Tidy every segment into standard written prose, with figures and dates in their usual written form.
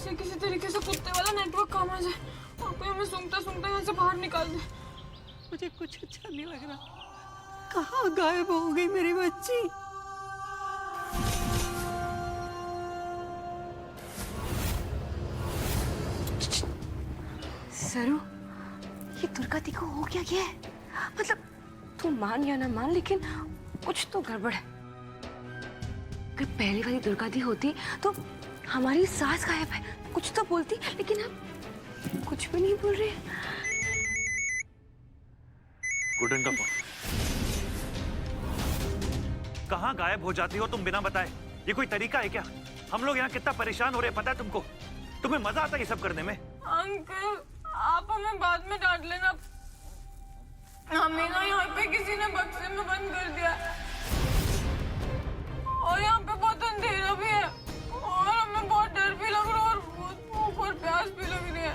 से किसी तरीके से कुत्ते वाला नेटवर्क काम आ जाए और कोई हमें सूंघता सूंघता यहाँ से बाहर निकाल दे। मुझे कुछ अच्छा नहीं लग रहा। कहाँ गायब हो गई मेरी बच्ची? सरू, ये दुर्गा दी को हो क्या गया है? मतलब तू मान या ना मान, लेकिन कुछ तो गड़बड़ है। अगर पहली वाली दुर्गा दी होती तो हमारी सास गायब है, कुछ तो बोलती, लेकिन अब कुछ भी नहीं बोल रही। गुड्डन का फोन। कहाँ गायब हो जाती हो तुम बिना बताए? ये कोई तरीका है क्या? हम लोग यहाँ कितना परेशान हो रहे हैं पता है तुमको? तुम्हें मजा आता है ये सब करने में? अंकल, आप हमें बाद में डांट लेना। हमें ना यहाँ पे किसी ने बक्से में बंद कर दिया और यहाँ पे बहुत अंधेरा भी है और हमें बहुत डर भी लग रहा है और बहुत भूख और प्यास भी लग रही है।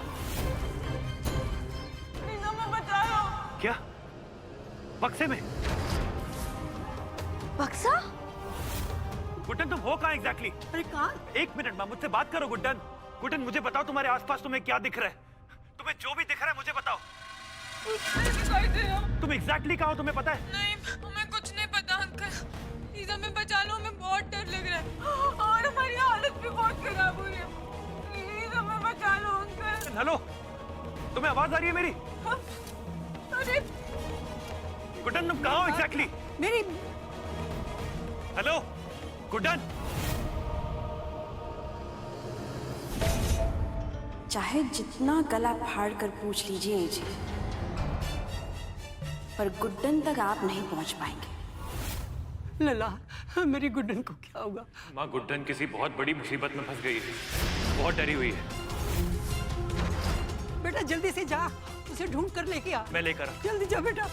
प्लीज हमें बचा लो। क्या? बक्से में? बक्सा? गुड्डन तुम हो कहाँ एग्जैक्टली? अरे कहाँ? एक मिनट माँ, मुझसे बात करो गुड्डन। गुड्डन मुझे बताओ तुम्हारे आसपास तुम्हें क्या दिख रहा है? तुम्हें जो भी दिख रहा है मुझे बताओ। दिखाई दे रहा। तुम एग्जैक्टली कहाँ हो तुम्हें पता है? नहीं, हमें कुछ नहीं पता अंकल। प्लीज हमें बचा लो, हमें बहुत डर लग रहा है और हमारी हालत भी बहुत खराब हो रही है। प्लीज हमें बचा लो अंकल। हेलो, तुम्हें आवाज आ रही है मेरी? अरे गुड्डन तुम कहाँ हो एग्जैक्टली? मेरी हेलो गुड्डन। चाहे जितना गला फाड़ कर पूछ लीजिए इसे, पर गुड्डन तक आप नहीं पहुंच पाएंगे। लला, मेरी गुड्डन को क्या होगा? माँ गुड्डन किसी बहुत बड़ी मुसीबत में फंस गई है, बहुत डरी हुई है। बेटा जल्दी से जा, उसे ढूंढ कर लेके आ। मैं लेकर आ। जल्दी जा बेटा।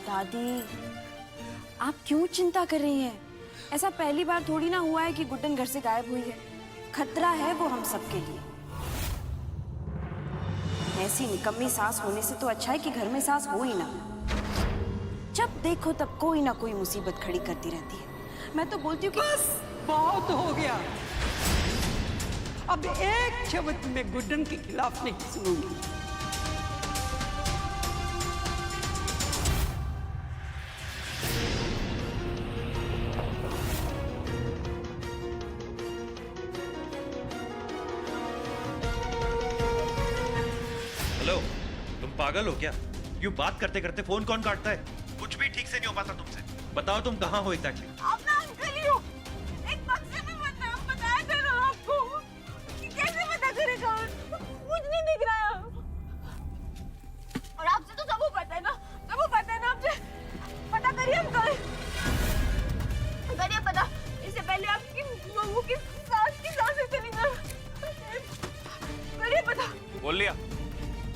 दादी, आप क्यों चिंता कर रही हैं? ऐसा पहली बार थोड़ी ना हुआ है कि गुड्डन घर से गायब हुई है। खतरा है वो हम सबके लिए। ऐसी निकम्मी सास होने से तो अच्छा है कि घर में सास हो ही ना। जब देखो तब कोई ना कोई मुसीबत खड़ी करती रहती है। मैं तो बोलती हूँ कि बस बहुत हो गया। अब एक शब्द मैं गुड्डन के खिलाफ नहीं सुनूंगी। हेलो, तुम पागल हो क्या? क्यों बात करते करते फोन कौन काटता है? कुछ भी ठीक से नहीं हो पाता तुमसे। बताओ तुम कहाँ हो एग्जैक्टली? आप ना अंकल ही हो। एक बक्से में बंद है, हम बताया था ना आपको। कि कैसे पता करेगा? कुछ नहीं दिख रहा है। और आपसे तो सब पता है ना, सब पता है ना आपसे। पता करिए अंकल, करिए पता। इससे पहले आपकी बहू की सांसें चली ना। करिए पता। बोल लिया,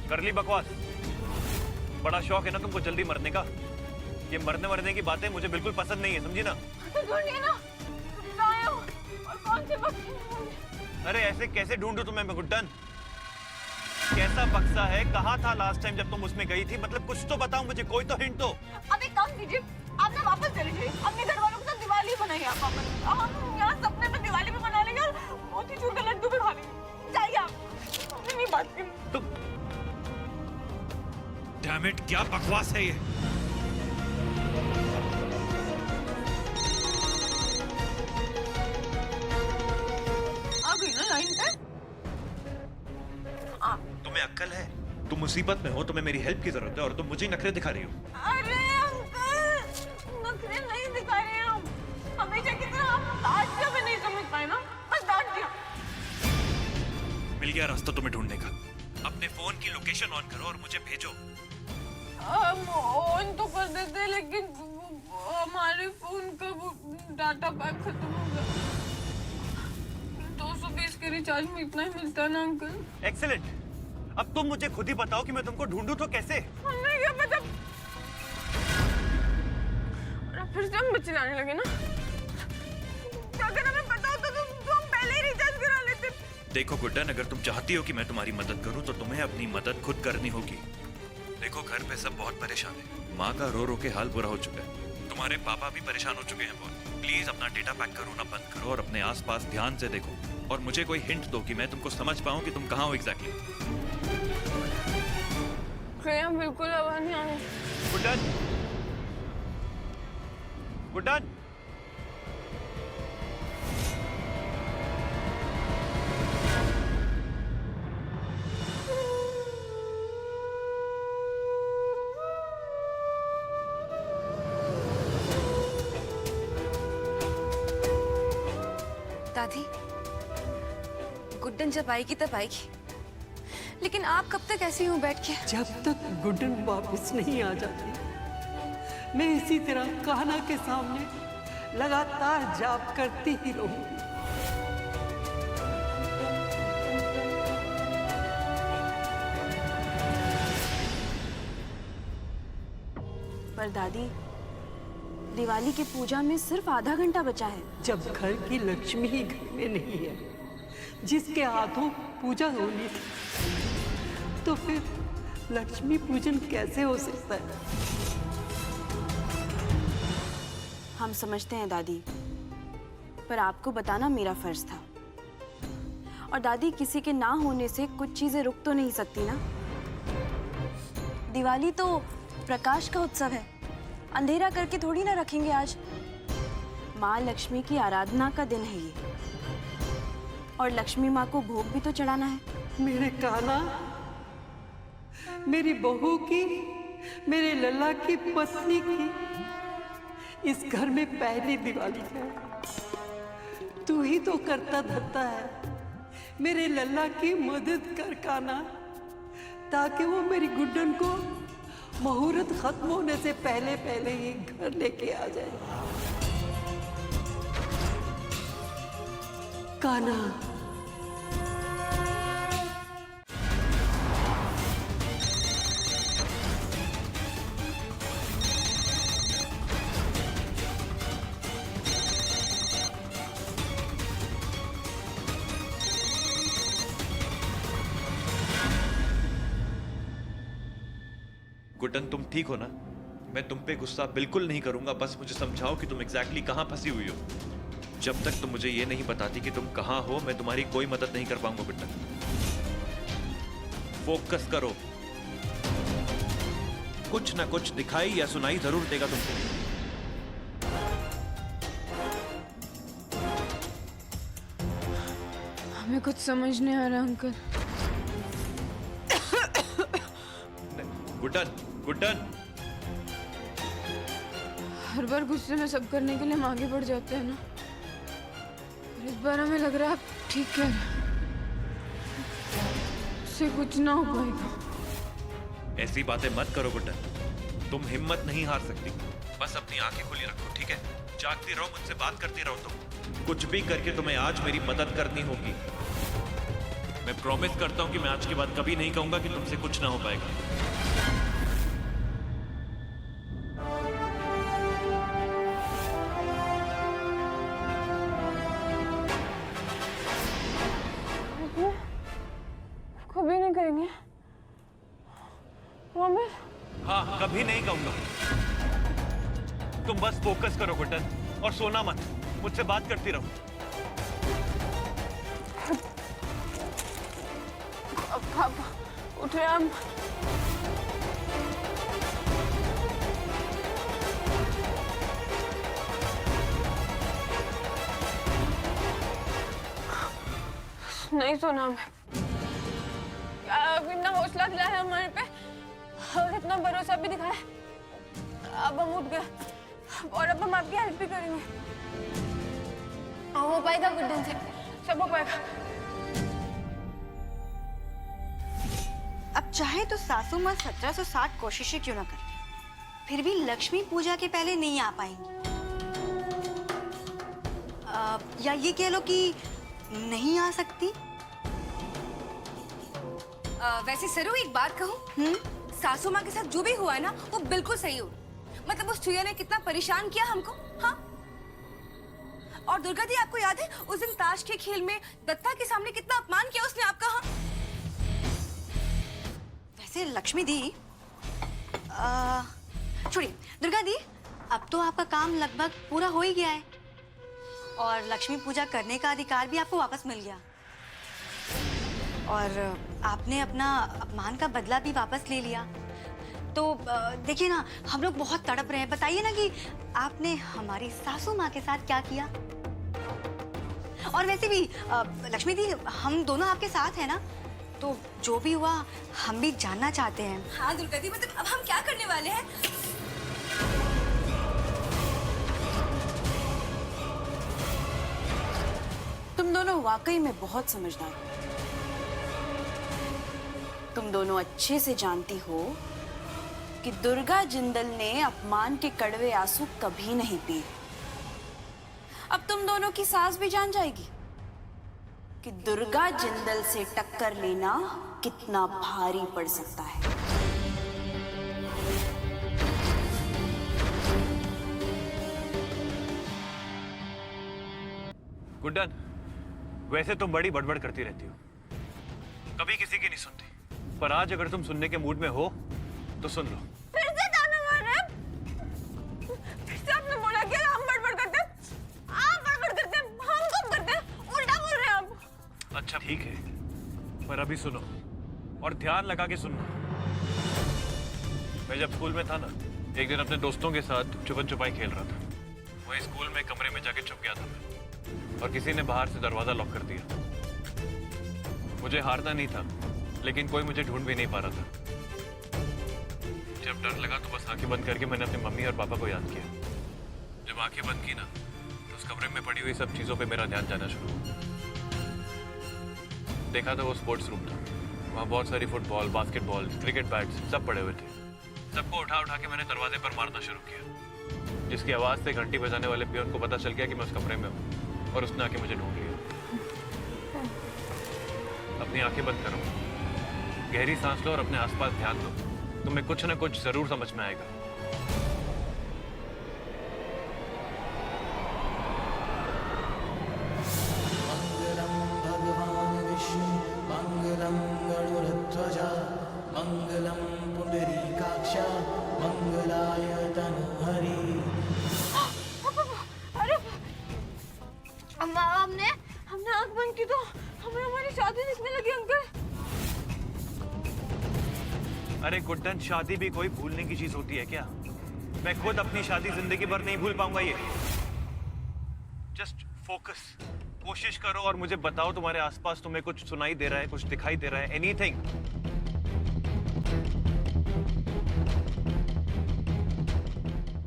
कर ली बकवास। बड़ा शौक है ना तुमको जल्दी मरने का। ये मरने की बातें मुझे बिल्कुल पसंद नहीं है, समझी ना? तो ढूंढिए ना, कहाँ हो और कौन से बक्से? अरे ऐसे कैसे ढूंढूं तुम्हें मैं गुड्डन? कैसा बक्सा है? कहाँ था लास्ट टाइम जब तुम उसमें गई थी? मतलब कुछ तो बताओ मुझे, कोई तो हिंट दो। अब एक काम कीजिए, आप ना वापस चले जाइए। अपने घर वालों के साथ दिवाली बनाइए आप वापस। हम यहाँ सपने में दिवाली भी मना लेंगे और मोतीचूर का लड्डू भी खा लेंगे। जाइए आप, हमने नहीं बात की। तुम डैम इट, क्या बकवास है ये? आ गई ना लाइन पे? तुम्हें अक्ल है? तुम मुसीबत में हो, तुम्हें मेरी हेल्प की जरूरत है और तुम मुझे नखरे दिखा रही हो। अरे अंकल, नखरे नहीं दिखा रहे हैं हम। हमेशा की तरह आप डांट दिया, मैं नहीं समझ पाए ना, बस डांट दिया। मिल गया रास्ता तुम्हें ढूंढने का। अपने फोन की लोकेशन ऑन करो और मुझे भेजो। हम ऑन तो कर देते, लेकिन हमारे फोन का वो डाटा पैक खत्म हो गया। 220 के रिचार्ज में इतना ही मिलता है ना अंकल। एक्सीलेंट। अब तुम मुझे खुद ही बताओ कि मैं तुमको ढूंढूं तो कैसे? हमें क्या पता। और फिर से हम बचिलाने लगे ना। अगर हमें पता होता तो हम पहले ही रिचार्ज करा लेते। देखो गुड्डन, अगर तुम चाहती हो कि मैं तुम्हारी मदद करूं तो तुम्हें अपनी मदद खुद करनी होगी। देखो घर पे सब बहुत परेशान है, माँ का रो रो के हाल बुरा हो चुका है, तुम्हारे पापा भी परेशान हो चुके हैं बहुत। प्लीज अपना डेटा पैक करो ना बंद करो और अपने आसपास ध्यान से देखो और मुझे कोई हिंट दो कि मैं तुमको समझ पाऊं कि तुम कहाँ हो एग्जैक्टली। बिल्कुल आवाज नहीं आ रही। गुड्डन, गुड्डन, दादी, गुड्डन जब आएगी तब आएगी, लेकिन आप कब तक ऐसे यूं बैठ के? जब तक गुड्डन वापस नहीं आ जाती मैं इसी तरह कान्हा के सामने लगातार जाप करती ही रहूंगी। पर दादी, दिवाली की पूजा में सिर्फ आधा घंटा बचा है। जब घर की लक्ष्मी ही घर में नहीं है, जिसके हाथों पूजा होनी थी, तो फिर लक्ष्मी पूजन कैसे हो सकता है? हम समझते हैं दादी, पर आपको बताना मेरा फर्ज था। और दादी, किसी के ना होने से कुछ चीजें रुक तो नहीं सकती ना। दिवाली तो प्रकाश का उत्सव है, अंधेरा करके थोड़ी ना रखेंगे आज। माँ लक्ष्मी की आराधना का दिन है ये, और लक्ष्मी माँ को भोग भी तो चढ़ाना है। मेरे कान्हा, मेरी बहू की, मेरे लल्ला की पत्नी की इस घर में पहली दिवाली है। तू ही तो करता धरता है। मेरे लल्ला की मदद कर कान्हा, ताकि वो मेरी गुड्डन को मुहूर्त खत्म होने से पहले पहले ही घर लेके आ जाए। कान्हा, गुड्डन तुम ठीक हो ना? मैं तुम पे गुस्सा बिल्कुल नहीं करूंगा, बस मुझे समझाओ कि तुम एग्जैक्टली कहाँ फंसी हुई हो। जब तक तुम मुझे ये नहीं बताती कि तुम कहाँ हो, मैं तुम्हारी कोई मदद नहीं कर पाऊंगा गुड्डन। फोकस करो, कुछ ना कुछ दिखाई या सुनाई जरूर देगा तुमको। हमें कुछ समझ नहीं आ रहा अंकल। गुड्डन, गुड्डन, हर बार गुस्से में सब करने के लिए हम आगे बढ़ जाते हैं ना, और इस बार हमें लग रहा है आप ठीक कह रहे हैं, उससे कुछ ना हो पाएगा। ऐसी बातें मत करो गुड्डन, तुम हिम्मत नहीं हार सकती। बस अपनी आंखें खुली रखो, ठीक है? जागती रहो, मुझसे बात करती रहो। तुम कुछ भी करके तुम्हें आज मेरी मदद करनी होगी। मैं प्रॉमिस करता हूं कि मैं आज के बाद कभी नहीं कहूंगा कि तुमसे कुछ ना हो पाएगा। कभी नहीं करेंगे, प्रॉमिस? हाँ, कभी नहीं कहूंगा। तुम बस फोकस करो गुड्डन, और सोना मत, मुझसे बात करती रहो। अब उठे हम। नहीं सुना मैं। इतना हौसला दिलाया हमारे पे और इतना भरोसा भी दिखाया। अब हम उठ गए और अब हम आपकी हेल्प भी करेंगे। हो पाएगा गुड्डन से, सब हो पाएगा। अब चाहे तो सासू माँ 1760 कोशिशें क्यों ना करती, फिर भी लक्ष्मी पूजा के पहले नहीं आ पाएंगी। या ये कह लो कि नहीं आ सकती। वैसे सरू एक बात कहूँ, सासू माँ के साथ जो भी हुआ है ना वो बिल्कुल सही हो। मतलब उस चुया ने कितना परेशान किया हमको। हाँ, और दुर्गा दी, आपको याद है उस दिन ताश के खेल में दत्ता के सामने कितना अपमान किया उसने आपका? वैसे लक्ष्मी दी, छोड़िए दुर्गा दी, अब तो आपका काम लगभग पूरा हो ही गया है और लक्ष्मी पूजा करने का अधिकार भी आपको वापस मिल गया और आपने अपना अपमान का बदला भी वापस ले लिया। तो देखिए ना, हम लोग बहुत तड़प रहे हैं। बताइए ना कि आपने हमारी सासू माँ के साथ क्या किया। और वैसे भी लक्ष्मी दी, हम दोनों आपके साथ हैं ना, तो जो भी हुआ हम भी जानना चाहते हैं। हाँ दुर्गा दी, मतलब अब हम क्या करने वाले हैं? तुम दोनों वाकई में बहुत समझदार हो। तुम दोनों अच्छे से जानती हो कि दुर्गा जिंदल ने अपमान के कड़वे आंसू कभी नहीं पिए। अब तुम दोनों की सास भी जान जाएगी कि दुर्गा जिंदल से टक्कर लेना कितना भारी पड़ सकता है। गुड्डन, वैसे तुम बड़ी बड़बड़ करती रहती हो, कभी किसी की नहीं सुनती, पर आज अगर तुम सुनने के मूड में हो तो सुन लो। फिर से ताना मार रहे हैं? फिर से आपने बोला कि हम बड़बड़ करते हैं? आप बड़बड़ करते हैं, हम कब करते हैं? उल्टा बोल रहे हैं आप। अच्छा ठीक है, पर अभी सुनो और ध्यान लगा के सुनना। मैं जब स्कूल में था ना, एक दिन अपने दोस्तों के साथ छुपन छुपाई खेल रहा था। वही स्कूल में कमरे में जाके छुप गया था मैं, और किसी ने बाहर से दरवाजा लॉक कर दिया। मुझे हारना नहीं था, लेकिन कोई मुझे ढूंढ भी नहीं पा रहा था। जब डर लगा तो बस आंखें बंद करके मैंने अपनी मम्मी और पापा को याद किया। जब आंखें बंद की ना, तो उस कमरे में पड़ी हुई सब चीजों पे मेरा ध्यान जाना शुरू हुआ। देखा तो वो स्पोर्ट्स रूम था। वहाँ बहुत सारी फुटबॉल, बास्केटबॉल, क्रिकेट बैट्स सब पड़े हुए थे। सबको उठा उठा के मैंने दरवाजे पर मारना शुरू किया, जिसकी आवाज से घंटी बजाने वाले पियोन को पता चल गया कि मैं उस कमरे में हूँ, और उसने आके मुझे ढूंढ लिया। अपनी आंखें बंद करो, गहरी सांस लो और अपने आसपास ध्यान दो। तुम्हें कुछ ना कुछ जरूर समझ में आएगा। मंगलम भगवान विष्णु मंगलम गरुड़ध्वजा मंगलम पुंडरीकाक्ष मंगलाय तनहरि। अरे हमने आंख बंद की तो हमें हमारी शादी दिखने लगी अंकल। अरे गुड्डन, शादी भी कोई भूलने की चीज होती है क्या? मैं खुद अपनी शादी जिंदगी भर नहीं भूल पाऊंगा ये। जस्ट फोकस, कोशिश करो और मुझे बताओ तुम्हारे आसपास तुम्हें कुछ सुनाई दे रहा है, कुछ दिखाई दे रहा है? एनीथिंग।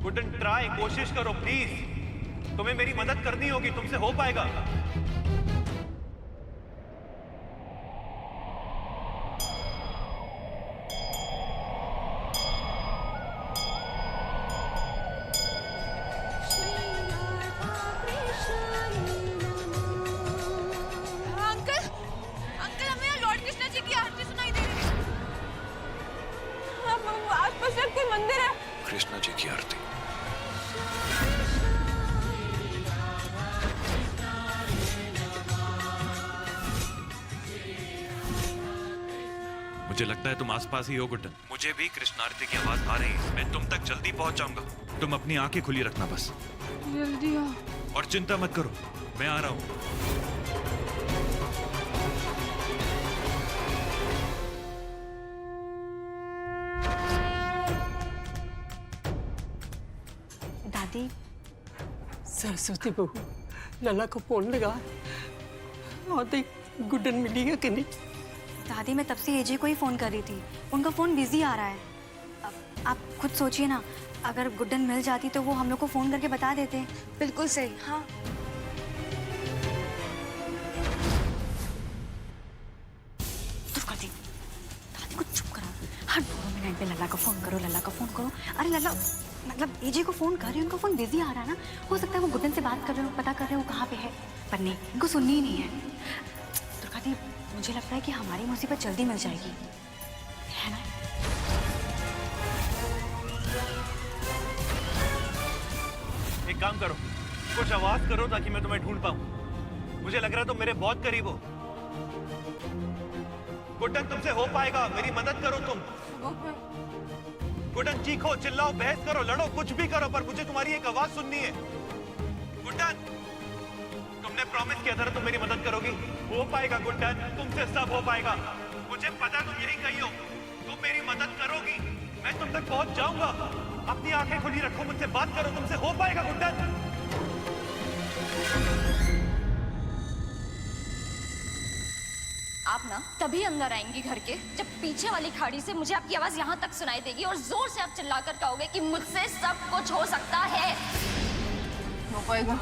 गुड्डन ट्राई, कोशिश करो प्लीज। तुम्हें मेरी मदद करनी होगी, तुमसे हो पाएगा। मंदिर है। कृष्णा जी की आरती। मुझे लगता है तुम आसपास ही हो गुड्डन। मुझे भी कृष्ण आरती की आवाज आ रही है। मैं तुम तक जल्दी पहुंच जाऊंगा। तुम अपनी आंखें खुली रखना बस। जल्दी आओ। और चिंता मत करो, मैं आ रहा हूं। दादी, सरस्वती बहू, लला को फोन लगा और देख गुड्डन मिली है कि नहीं। दादी मैं तब से एजे को ही फोन कर रही थी, उनका फोन बिजी आ रहा है। आप खुद सोचिए ना, अगर गुड्डन मिल जाती तो वो हम लोग को फोन करके बता देते। बिल्कुल सही। हाँ दादी, दादी को चुप करो। हर 2 मिनट में लला को फोन करो, लला को फोन करो। अरे लला, मतलब एजे को फोन कर रही है, उनका फोन बिजी आ रहा है ना। हो सकता है वो गुड्डन से बात कर रहे हो, पता कर रहे हो कहाँ पे है, पर नहीं, इनको सुननी ही नहीं है। दुर्गा दी, मुझे लगता है कि हमारी मुसीबत जल्दी मिल जाएगी, है ना? एक काम करो, कुछ आवाज करो ताकि मैं तुम्हें ढूंढ पाऊं। मुझे लग रहा है तुम मेरे बहुत करीब हो। गुड्डन, तुमसे हो पाएगा, मेरी मदद करो तुम। गुड्डन, चीखो, चिल्लाओ, बहस करो, लड़ो, कुछ भी करो, पर मुझे तुम्हारी एक आवाज सुननी है। गुड्डन, तुमने प्रॉमिस किया था ना तुम मेरी मदद करोगी। हो पाएगा गुड्डन, तुमसे सब हो पाएगा। मुझे पता है तुम यही कही हो। तुम मेरी मदद करोगी, मैं तुम तक पहुंच जाऊंगा। अपनी आंखें खुली रखो, मुझसे बात करो, तुमसे हो पाएगा गुड्डन। आप ना तभी अंदर आएंगी घर के जब पीछे वाली खाड़ी से मुझे आपकी आवाज यहाँ तक सुनाई देगी और जोर से आप चिल्लाकर कहोगे कि मुझसे सब कुछ हो सकता है। हो पाएगा।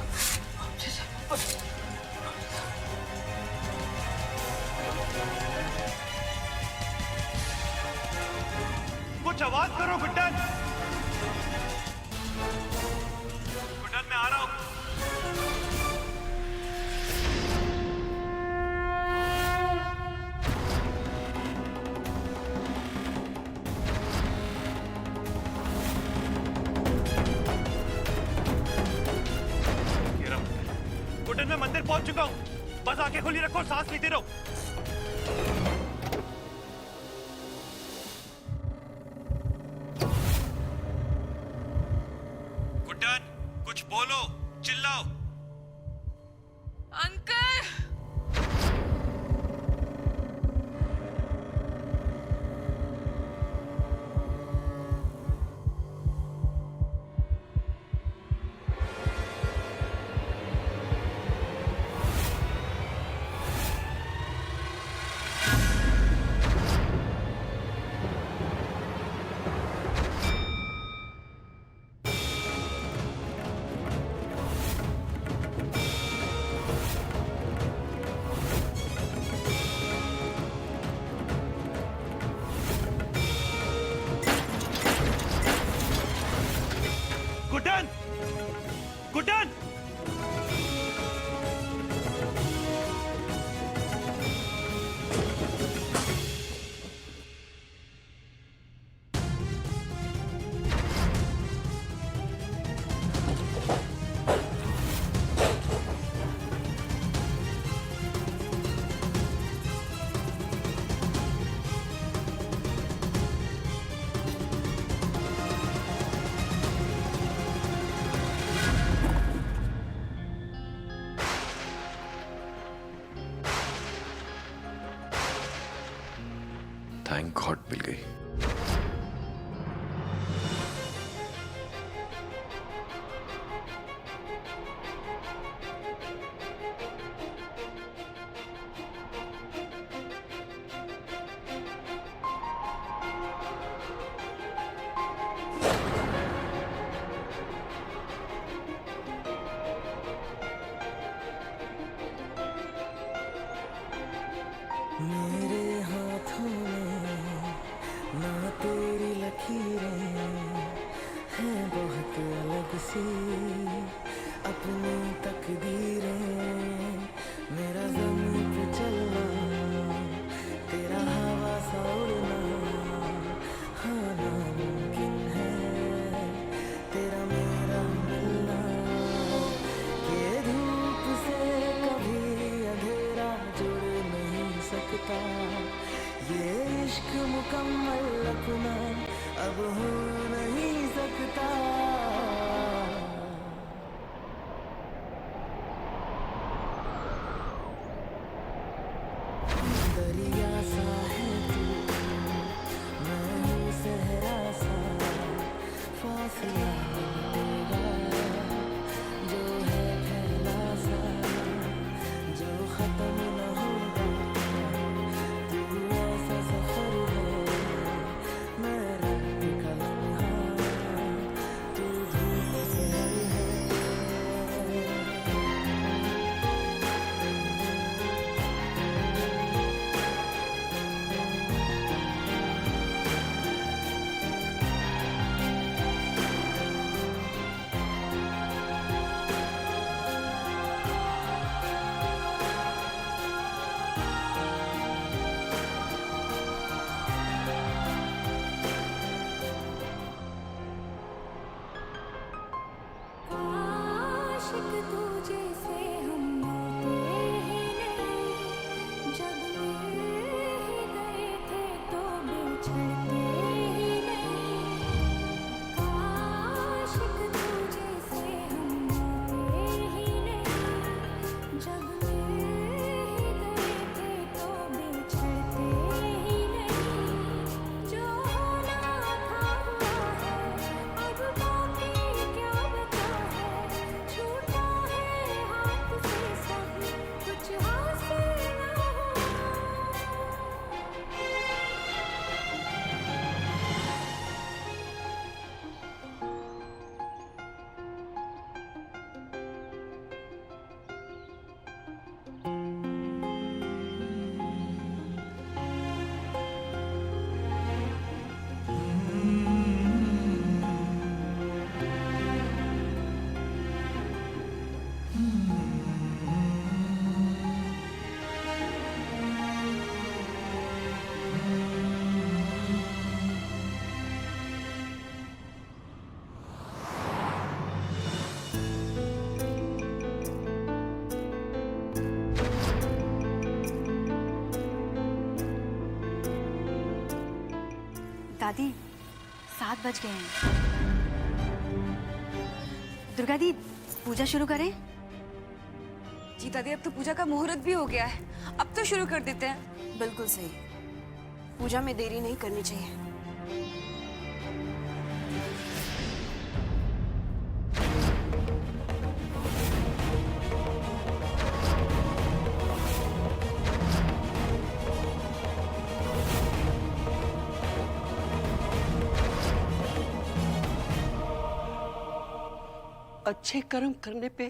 कुछ आवाज करो गुड्डन। गुड्डन, मैं आ रहा हूं। गुड्डन, मैं मंदिर पहुंच चुका हूं। बस आंखें खुली रखो, सांस लेते रहो। गुड्डन, कुछ बोलो, चिल्लाओ। Uncle! Guddan! Guddan! Thank God मिल गई। मेरे हाथों में ना तेरी लकीरें हैं बहुत अलग सी अपनी तकदीरें। मेरा ज़मीन पे चलना, तेरा हवा सा उड़ना, हाँ नामुमकिन है तेरा मेरा मिलना। ये धूप से कभी अंधेरा जुड़ नहीं सकता, ये इश्क मुकम्मल अपना अब हो नहीं सकता। दरिया सा है तू, मैं हूँ सहरा सा, फासला मिलेगा जो है फैला सा, जो खत्म न होगा। तू ऐसा सफर है, मैं रब का लम्हा, तू बिछड़ते ही नहीं, काश एक दूजे से हम मिलते ही नहीं, जब मिल ही गए थे तो बिछड़ते ही नहीं, जो होना था हुआ है, अब बाकी क्या बचा है, छूटा है हाथ से सब कुछ हासिल ना हुआ। दादी 7 बज गए हैं। दुर्गा दी पूजा शुरू करें? जी दादी, अब तो पूजा का मुहूर्त भी हो गया है, अब तो शुरू कर देते हैं। बिल्कुल सही। पूजा में देरी नहीं करनी चाहिए। अच्छे कर्म करने पे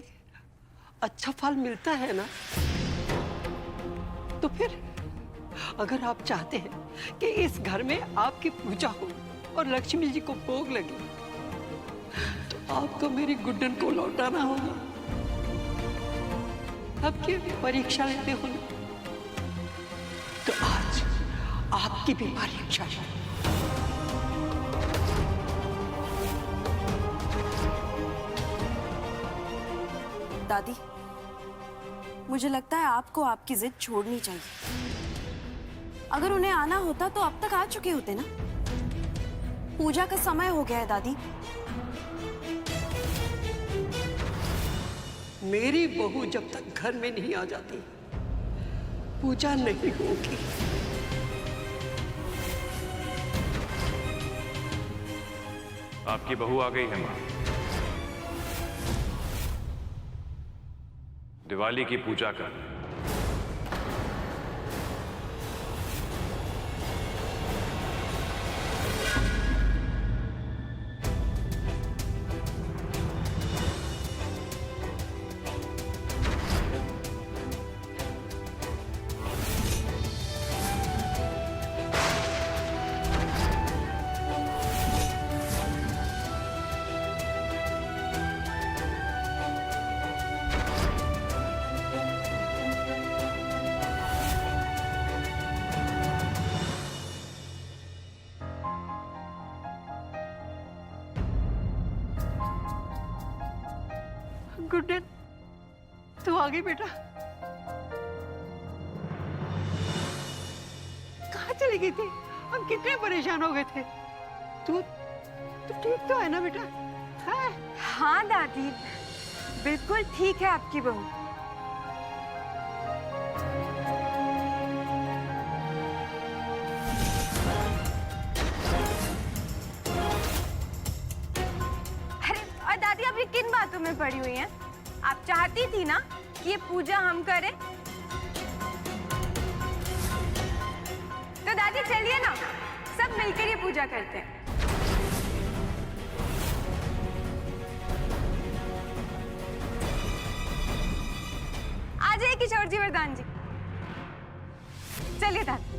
अच्छा फल मिलता है ना, तो फिर अगर आप चाहते हैं कि इस घर में आपकी पूजा हो और लक्ष्मी जी को भोग लगे, तो आपको मेरी गुड्डन को लौटाना होगा। अब की परीक्षा लेते हो ना, तो आज आपकी भी परीक्षा है। दादी, मुझे लगता है आपको आपकी जिद छोड़नी चाहिए। अगर उन्हें आना होता तो अब तक आ चुके होते ना। पूजा का समय हो गया है दादी। मेरी बहू जब तक घर में नहीं आ जाती, पूजा नहीं होगी। आपकी बहू आ गई है माँ। दिवाली की पूजा कर। गुड्डन, तू आ गई बेटा। कहाँ चली गई थी? हम कितने परेशान हो गए थे। तू ठीक तो है ना बेटा? है? हाँ दादी, बिल्कुल ठीक है आपकी बहू। अरे और दादी, आप ये किन बातों में पड़ी हुई हैं? आप चाहती थी ना कि ये पूजा हम करें, तो दादी चलिए ना, सब मिलकर ये पूजा करते हैं। आ जाइए किशोर जी, वरदान जी, चलिए दादी।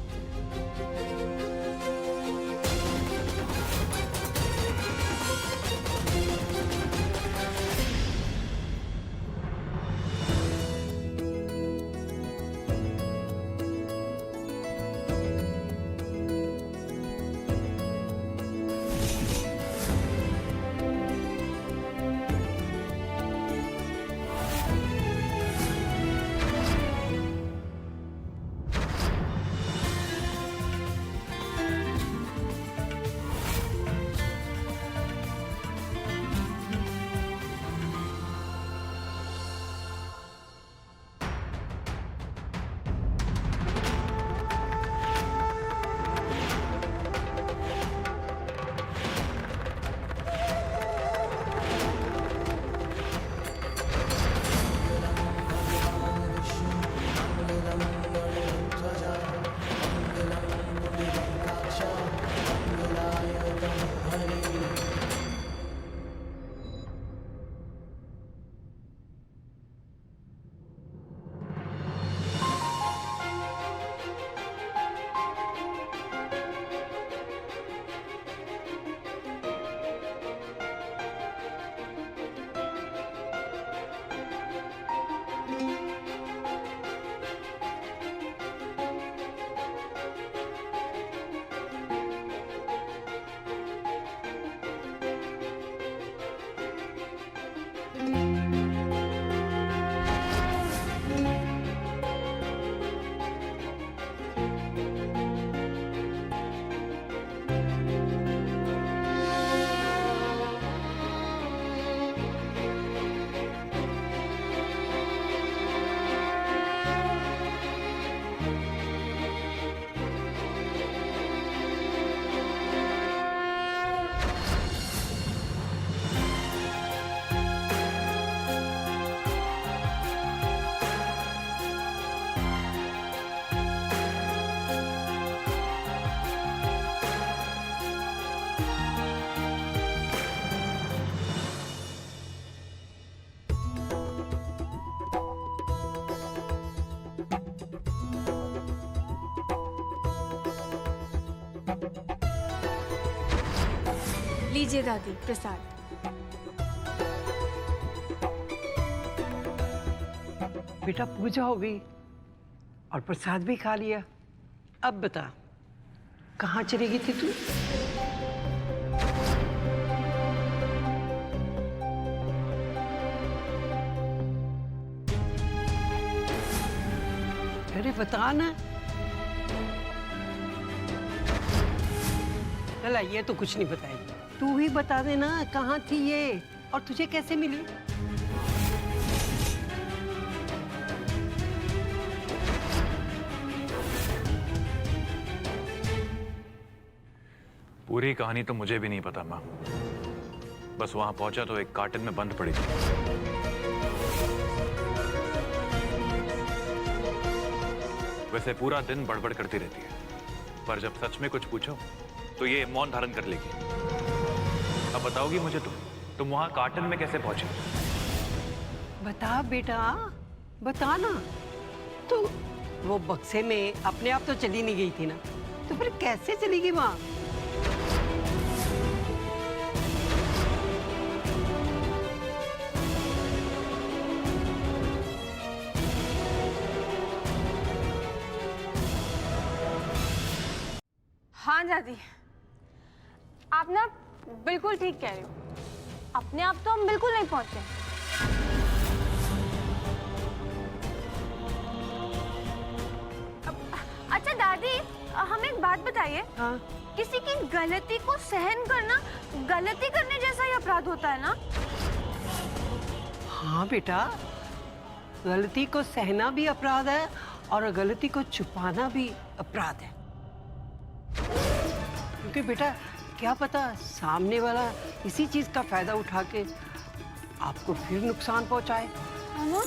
लीजिए दादी प्रसाद। बेटा पूजा हो गई और प्रसाद भी खा लिया। अब बता कहाँ चली गई थी तू? अरे बता ना। लला ये तो कुछ नहीं बताएगी, तू ही बता देना कहाँ थी ये और तुझे कैसे मिली? पूरी कहानी तो मुझे भी नहीं पता माँ, बस वहां पहुंचा तो एक कार्टन में बंद पड़ी थी। वैसे पूरा दिन बड़बड़ करती रहती है, पर जब सच में कुछ पूछो तो ये मौन धारण कर लेगी। अब बताओगी मुझे तुम वहां कार्टन में कैसे पहुंची? बता बेटा बता ना। तो वो बक्से में अपने आप तो चली नहीं गई थी ना, तो फिर कैसे चली गई वहां? हाँ दादी, आप ना बिल्कुल ठीक कह रहे हो। अपने आप तो हम बिल्कुल नहीं पहुंचे। अच्छा दादी, हमें एक बात बताइए। हाँ किसी की गलती को सहन करना गलती करने जैसा ही अपराध होता है ना? हाँ बेटा, गलती को सहना भी अपराध है और गलती को छुपाना भी अपराध है। क्योंकि बेटा क्या पता सामने वाला इसी चीज का फायदा उठा के आपको फिर नुकसान पहुंचाए। है ना?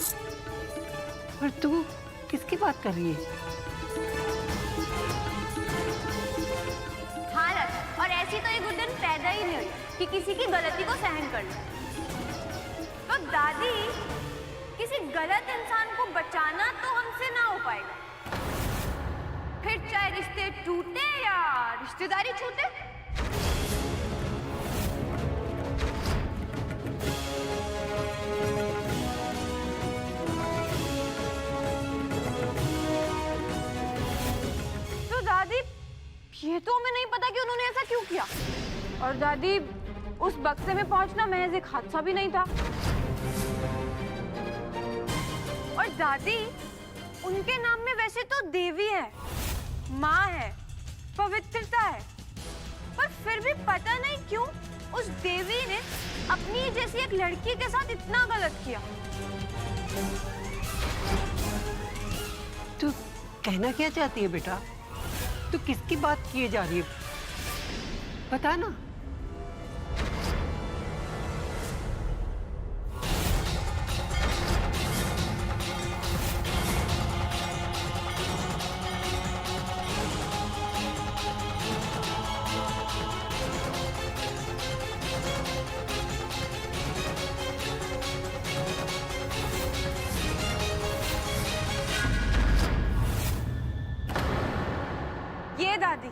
पर तू किसकी बात कर रही है? हाँ दादी, और ऐसी तो ये गुड्डन पैदा ही नहीं हुई कि किसी की गलती को सहन कर ले। तो दादी, किसी गलत इंसान को बचाना तो हमसे ना हो पाएगा, फिर चाहे रिश्ते टूटे या रिश्तेदारी छूटे। तो दादी, ये तो हमें नहीं पता कि उन्होंने ऐसा क्यों किया। और दादी, उस बक्से में पहुंचना महज एक हादसा भी नहीं था। और दादी, उनके नाम में वैसे तो देवी है, माँ है, पवित्रता है, पर फिर भी पता नहीं क्यों उस देवी ने अपनी जैसी एक लड़की के साथ इतना गलत किया। तू कहना क्या चाहती है बेटा? तू किसकी बात किए जा रही है? बता ना। ये दादी,